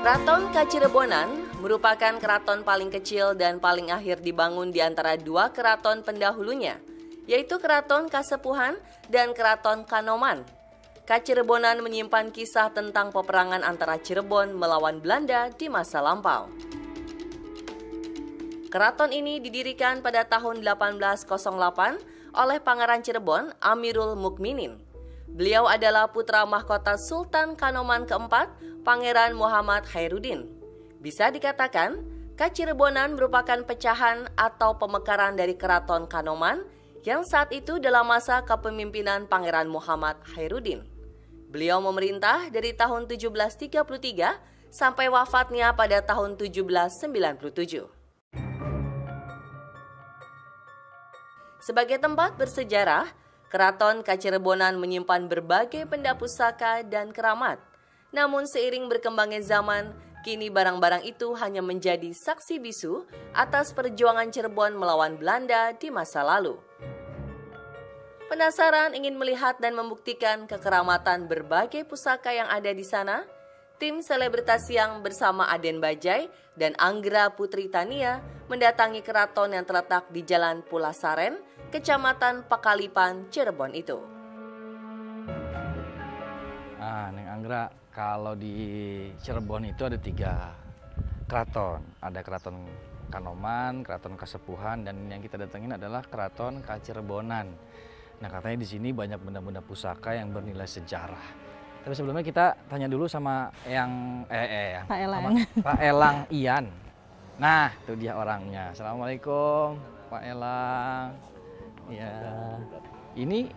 Keraton Kacirebonan merupakan keraton paling kecil dan paling akhir dibangun di antara dua keraton pendahulunya, yaitu Keraton Kasepuhan dan Keraton Kanoman. Kacirebonan menyimpan kisah tentang peperangan antara Cirebon melawan Belanda di masa lampau. Keraton ini didirikan pada tahun 1808 oleh Pangeran Cirebon Amirul Mukminin. Beliau adalah putra mahkota Sultan Kanoman keempat, Pangeran Muhammad Khairuddin. Bisa dikatakan, Kacirebonan merupakan pecahan atau pemekaran dari Keraton Kanoman yang saat itu dalam masa kepemimpinan Pangeran Muhammad Khairuddin. Beliau memerintah dari tahun 1733 sampai wafatnya pada tahun 1797. Sebagai tempat bersejarah, Keraton Kacirebonan menyimpan berbagai benda pusaka dan keramat. Namun seiring berkembangnya zaman, kini barang-barang itu hanya menjadi saksi bisu atas perjuangan Cirebon melawan Belanda di masa lalu. Penasaran ingin melihat dan membuktikan kekeramatan berbagai pusaka yang ada di sana? Tim Selebritas Siang bersama Aden Bajai dan Anggra Putri Tania mendatangi keraton yang terletak di Jalan Pulasaren, Kecamatan Pakalipan, Cirebon itu. Neng Anggra, kalau di Cirebon itu ada 3 keraton. Ada Keraton Kanoman, Keraton Kasepuhan, dan yang kita datengin adalah Keraton Kacirebonan. Nah, katanya di sini banyak benda-benda pusaka yang bernilai sejarah. Tapi sebelumnya kita tanya dulu sama Pak Elang. Pak Elang Ian. Nah, itu dia orangnya. Assalamualaikum, Pak Elang. Ya. Ini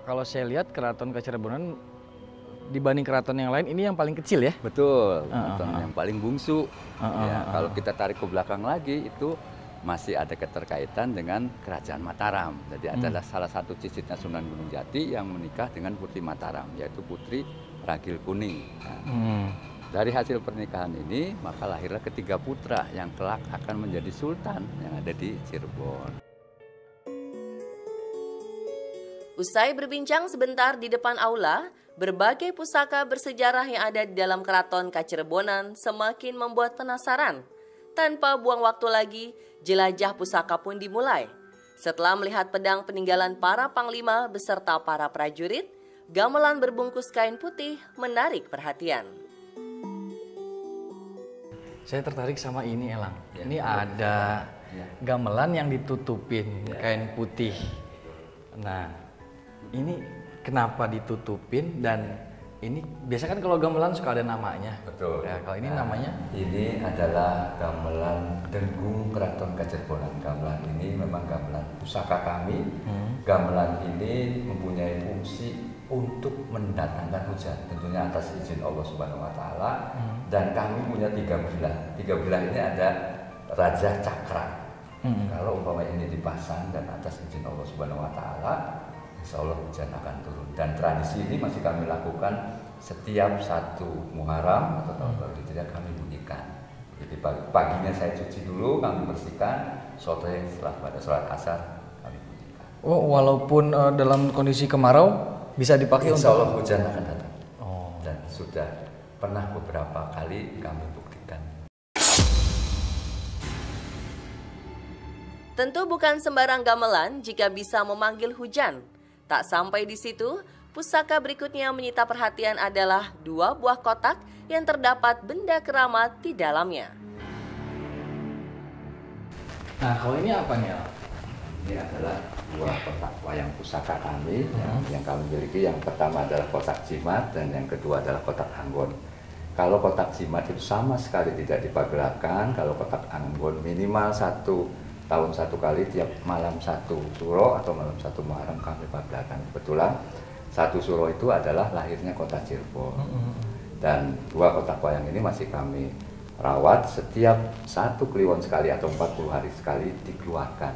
kalau saya lihat Keraton Kacirebonan dibanding keraton yang lain ini yang paling kecil ya? Betul, keraton yang paling bungsu. Ya, kalau kita tarik ke belakang lagi itu masih ada keterkaitan dengan Kerajaan Mataram. Jadi adalah salah satu cicitnya Sunan Gunung Jati yang menikah dengan Putri Mataram, yaitu Putri Ragil Kuning. Nah, dari hasil pernikahan ini maka lahirlah ketiga putra yang kelak akan menjadi sultan yang ada di Cirebon. Usai berbincang sebentar di depan aula, berbagai pusaka bersejarah yang ada di dalam Keraton Kacirebonan semakin membuat penasaran. Tanpa buang waktu lagi, jelajah pusaka pun dimulai. Setelah melihat pedang peninggalan para panglima beserta para prajurit, gamelan berbungkus kain putih menarik perhatian. Saya tertarik sama ini, Elang. Ini ada gamelan yang ditutupin kain putih. Nah, ini kenapa ditutupin dan ini biasa kan kalau gamelan suka ada namanya. Betul. Ya, kalau ini namanya? Ini adalah gamelan Denggung Keraton Kacirebonan. Gamelan ini memang gamelan pusaka kami. Gamelan ini mempunyai fungsi untuk mendatangkan hujan, tentunya atas izin Allah Subhanahu Wa Taala. Dan kami punya 3 bilah. 3 bilah ini ada Raja Cakra. Kalau umpama ini dipasang dan atas izin Allah Subhanahu Wa Taala, insya Allah hujan akan turun. Dan tradisi ini masih kami lakukan setiap 1 Muharram atau tahun baru Hijriah kami bunyikan. Jadi paginya saya cuci dulu, kami bersihkan, sore setelah pada sholat asar kami bunyikan. Oh, walaupun dalam kondisi kemarau bisa dipakai insya Allah untuk hujan akan datang. Dan sudah pernah beberapa kali kami buktikan. Tentu bukan sembarang gamelan jika bisa memanggil hujan. Tak sampai di situ, pusaka berikutnya menyita perhatian adalah 2 buah kotak yang terdapat benda keramat di dalamnya. Nah, kalau ini apa nih? Ini adalah 2 kotak wayang pusaka kami yang kami miliki. Yang pertama adalah kotak jimat dan yang kedua adalah kotak anggon. Kalau kotak jimat itu sama sekali tidak dipagerkan. Kalau kotak anggon minimal 1 tahun 1 kali, tiap malam 1 suro atau malam 1 Muharram kami pagerkan. Kebetulan 1 suro itu adalah lahirnya kota Cirebon. Dan 2 kotak wayang ini masih kami rawat, setiap 1 kliwon sekali atau 40 hari sekali dikeluarkan,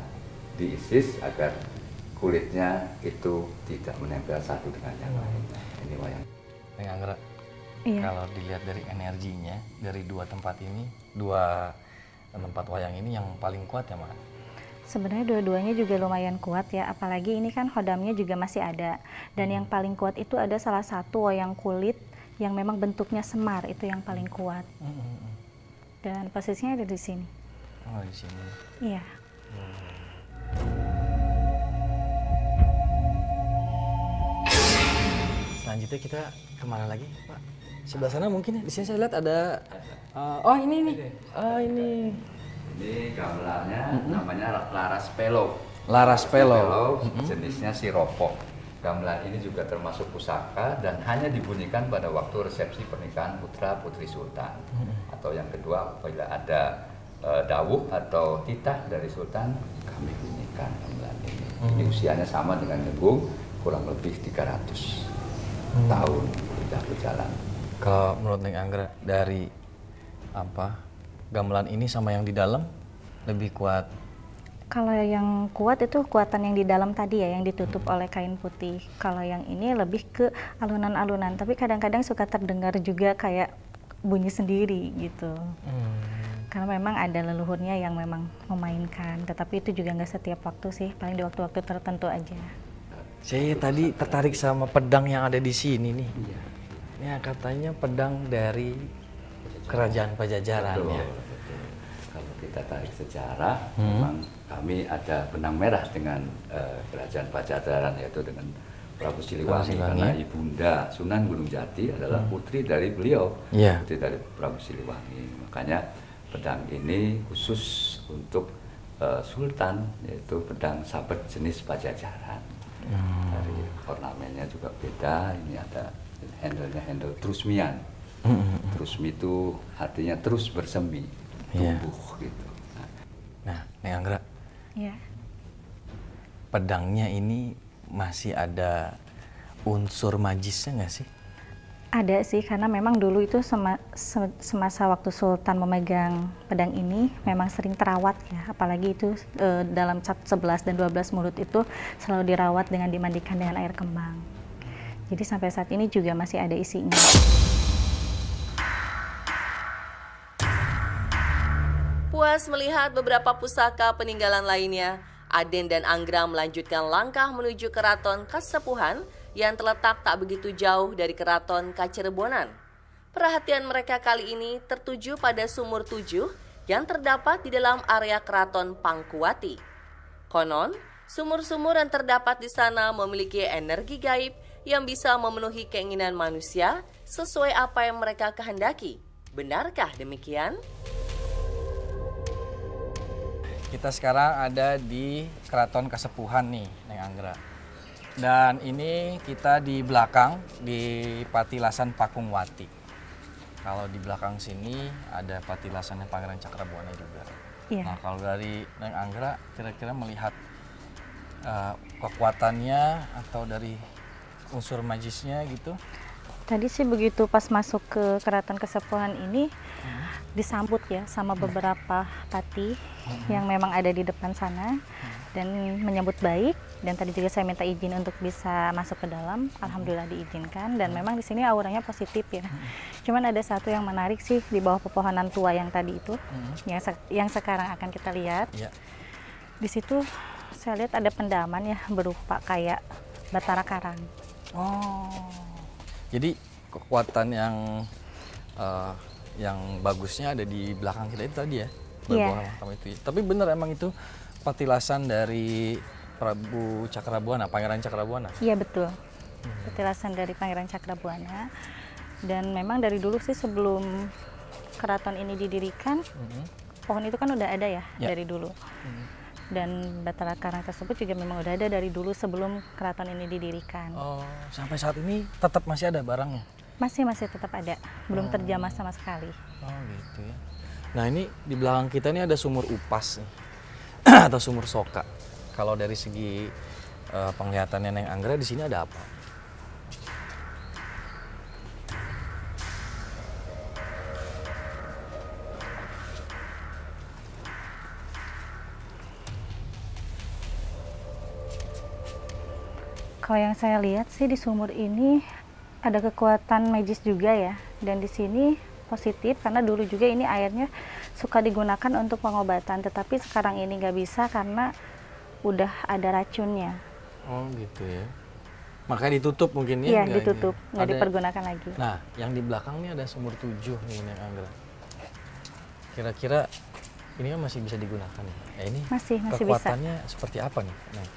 diisis agar kulitnya itu tidak menempel satu dengan yang lain. Ini wayang. Neng Anggra, kalau dilihat dari energinya dari 2 tempat ini, 2 tempat wayang ini yang paling kuat ya, Mak? Sebenarnya dua-duanya juga lumayan kuat ya, apalagi ini kan hodamnya juga masih ada. Dan yang paling kuat itu ada salah satu wayang kulit yang memang bentuknya semar, itu yang paling kuat. Dan posisinya ada di sini. Oh, di sini. Iya. Selanjutnya kita kemana lagi, Pak? Sebelah sana mungkin ya. Di sini saya lihat ada. Oh ini nih. Oh ini. Ini gamelannya namanya Laras Pelo. Laras Pelo. Jenisnya siropo. Gamelan ini juga termasuk pusaka dan hanya dibunyikan pada waktu resepsi pernikahan putra putri sultan. Atau yang kedua apabila ada dawuh atau titah dari sultan, kami bunyikan gamelan ini. Ini usianya sama dengan Nenggung, kurang lebih 300 tahun sudah berjalan. Kalau menurut Neng Anggra dari gamelan ini sama yang di dalam lebih kuat? Kalau yang kuat itu kekuatan yang di dalam tadi ya, yang ditutup oleh kain putih. Kalau yang ini lebih ke alunan-alunan, tapi kadang-kadang suka terdengar juga kayak bunyi sendiri gitu. Karena memang ada leluhurnya yang memang memainkan, tetapi itu juga nggak setiap waktu sih, paling di waktu-waktu tertentu aja. Saya tadi tertarik sama pedang yang ada di sini nih. Ya katanya pedang dari Kerajaan Pajajaran. Betul, ya. betul. Kalau kita tarik sejarah, memang kami ada benang merah dengan Kerajaan Pajajaran, yaitu dengan Prabu Siliwangi, karena ibunda Sunan Gunung Jati adalah putri dari beliau, putri dari Prabu Siliwangi. Makanya pedang ini khusus untuk Sultan, yaitu pedang sabet jenis Pajajaran. Dari ornamennya juga beda. Ini ada handle-nya, handle trusmian. Trusmi itu artinya terus bersemi, tumbuh gitu. Nah, Neng Anggra, Iya. pedangnya ini masih ada unsur magisnya nggak sih? Ada sih, karena memang dulu itu semasa waktu Sultan memegang pedang ini memang sering terawat ya, apalagi itu dalam 11 dan 12 mulut itu selalu dirawat dengan dimandikan dengan air kembang. Jadi sampai saat ini juga masih ada isinya. Puas melihat beberapa pusaka peninggalan lainnya, Aden dan Anggra melanjutkan langkah menuju Keraton Kasepuhan yang terletak tak begitu jauh dari Keraton Kacirebonan. Perhatian mereka kali ini tertuju pada sumur 7 yang terdapat di dalam area Keraton Pangkuwati. Konon, sumur-sumur yang terdapat di sana memiliki energi gaib yang bisa memenuhi keinginan manusia sesuai apa yang mereka kehendaki. Benarkah demikian? Kita sekarang ada di Keraton Kasepuhan nih, Neng Anggra. Dan ini kita di belakang, di Patilasan Pakungwati. Kalau di belakang sini ada patilasannya Pangeran Cakrabuana juga. Iya. Nah, kalau dari Neng Anggra, kira-kira melihat kekuatannya atau dari unsur magisnya gitu? Tadi sih begitu pas masuk ke Keraton Kasepuhan ini disambut ya sama beberapa pati yang memang ada di depan sana dan menyambut baik, dan tadi juga saya minta izin untuk bisa masuk ke dalam. Alhamdulillah diizinkan, dan memang di sini auranya positif ya. Cuman ada satu yang menarik sih di bawah pepohonan tua yang tadi itu, yang sekarang akan kita lihat. Di situ saya lihat ada pendaman ya berupa kayak batara karang. Oh, jadi kekuatan yang bagusnya ada di belakang kita itu tadi ya, bawah makam itu. Tapi benar emang itu patilasan dari Prabu Cakrabuana, Pangeran Cakrabuana? Iya betul, petilasan dari Pangeran Cakrabuana. Dan memang dari dulu sih sebelum keraton ini didirikan, pohon itu kan udah ada ya dari dulu. Dan batara karang tersebut juga memang udah ada dari dulu sebelum keraton ini didirikan. Oh, sampai saat ini tetap masih ada barangnya? Masih tetap ada, belum terjamah sama sekali. Oh gitu ya. Nah ini di belakang kita ini ada sumur upas nih, atau sumur soka. Kalau dari segi penglihatannya Neng Anggra, di sini ada apa? Kalau yang saya lihat sih di sumur ini ada kekuatan magis juga ya, dan di sini positif karena dulu juga ini airnya suka digunakan untuk pengobatan, tetapi sekarang ini nggak bisa karena udah ada racunnya. Oh gitu ya. Makanya ditutup mungkin ya? Iya, ditutup, nggak dipergunakan lagi. Nah, yang di belakang ini ada sumur 7 nih Neng Anggra. Kira-kira ini kan masih bisa digunakan ya? Ini masih kekuatannya bisa. Seperti apa nih? Neng?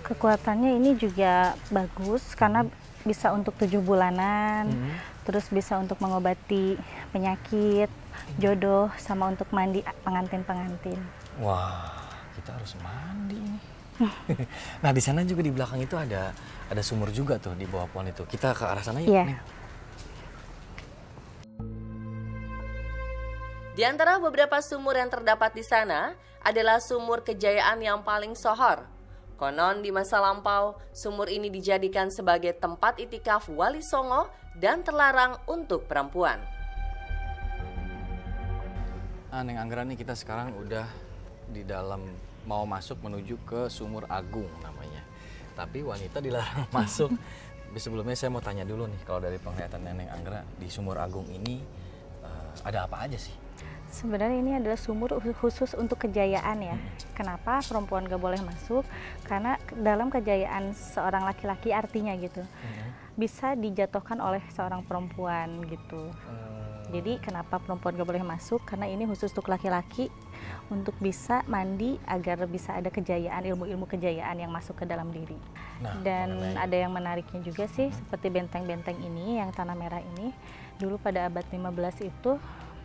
Kekuatannya ini juga bagus karena bisa untuk 7 bulanan, terus bisa untuk mengobati penyakit, jodoh, sama untuk mandi pengantin-pengantin. Wah, kita harus mandi nih. Nah, di sana juga di belakang itu ada sumur juga tuh di bawah pohon itu. Kita ke arah sana yuk. Iya. Neng. Di antara beberapa sumur yang terdapat di sana adalah sumur Kejayaan yang paling sohor. Konon di masa lampau, sumur ini dijadikan sebagai tempat itikaf Wali Songo dan terlarang untuk perempuan. Neng Anggra nih kita sekarang udah di dalam mau masuk menuju ke Sumur Agung namanya. Tapi wanita dilarang masuk. Tapi sebelumnya saya mau tanya dulu nih, kalau dari penglihatan Neng Anggra di Sumur Agung ini ada apa aja sih? Sebenarnya ini adalah sumur khusus untuk kejayaan ya. Kenapa perempuan gak boleh masuk? Karena dalam kejayaan seorang laki-laki artinya gitu, bisa dijatuhkan oleh seorang perempuan gitu. Jadi kenapa perempuan gak boleh masuk? Karena ini khusus untuk laki-laki untuk bisa mandi agar bisa ada kejayaan, ilmu-ilmu kejayaan yang masuk ke dalam diri. Nah, dan ada yang menariknya juga sih, seperti benteng-benteng ini yang tanah merah ini. Dulu pada abad 15 itu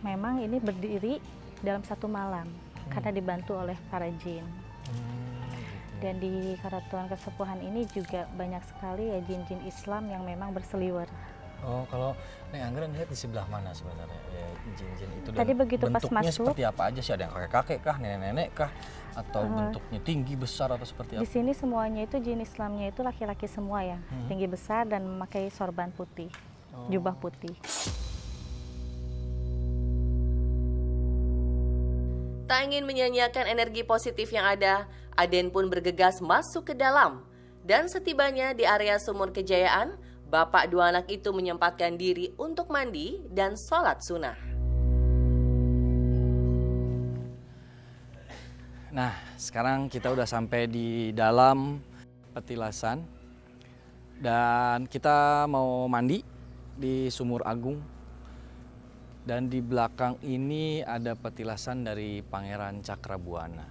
memang ini berdiri dalam satu malam karena dibantu oleh para jin. Dan di Keratuan Kesepuhan ini juga banyak sekali ya jin-jin Islam yang memang berseliwer. Oh, kalau Neng Anggra lihat di sebelah mana sebenarnya ya, jin-jin itu? Dan tadi begitu pas bentuknya masuk seperti apa aja sih? Ada yang kakek-kakek kah, nenek-nenek kah, atau bentuknya tinggi besar atau seperti apa? di sini semuanya itu jin Islamnya itu laki-laki semua ya, tinggi besar dan memakai sorban putih, jubah putih. Tak ingin menyanyiakan energi positif yang ada, Aden pun bergegas masuk ke dalam. Dan setibanya di area Sumur Kejayaan, bapak dua anak itu menyempatkan diri untuk mandi dan sholat sunnah. Nah, sekarang kita udah sampai di dalam petilasan. Dan kita mau mandi di Sumur Agung. Dan di belakang ini ada petilasan dari Pangeran Cakrabuana.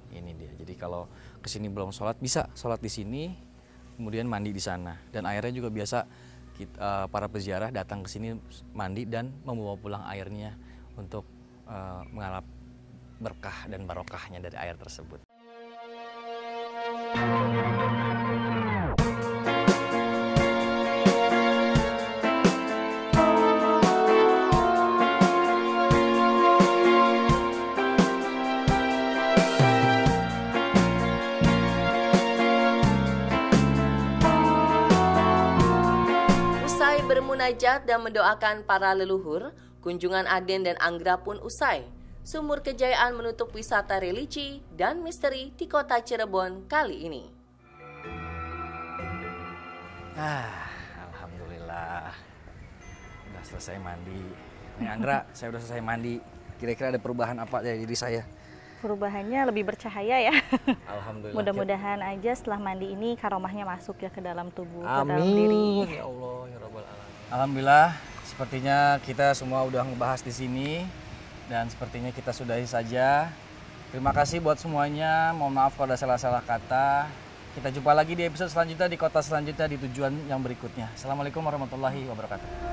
Ini dia. Jadi kalau kesini belum sholat, bisa sholat di sini, kemudian mandi di sana. Dan airnya juga biasa para peziarah datang ke sini mandi dan membawa pulang airnya untuk mengharap berkah dan barokahnya dari air tersebut. Bermunajat dan mendoakan para leluhur, kunjungan Aden dan Anggra pun usai. Sumur Kejayaan menutup wisata religi dan misteri di kota Cirebon kali ini. Alhamdulillah udah selesai mandi. Neng Anggra, saya udah selesai mandi. Kira-kira ada perubahan apa dari diri saya? Perubahannya lebih bercahaya ya. Alhamdulillah. Mudah-mudahan aja setelah mandi ini karomahnya masuk ya ke dalam tubuh, Amin. ke dalam diri. Ya Allah, ya Rabbal Alamin. Alhamdulillah, sepertinya kita semua udah ngebahas di sini dan sepertinya kita sudahi saja. Terima kasih buat semuanya. Mohon maaf kalau ada salah-salah kata. Kita jumpa lagi di episode selanjutnya di kota selanjutnya di tujuan yang berikutnya. Assalamualaikum warahmatullahi wabarakatuh.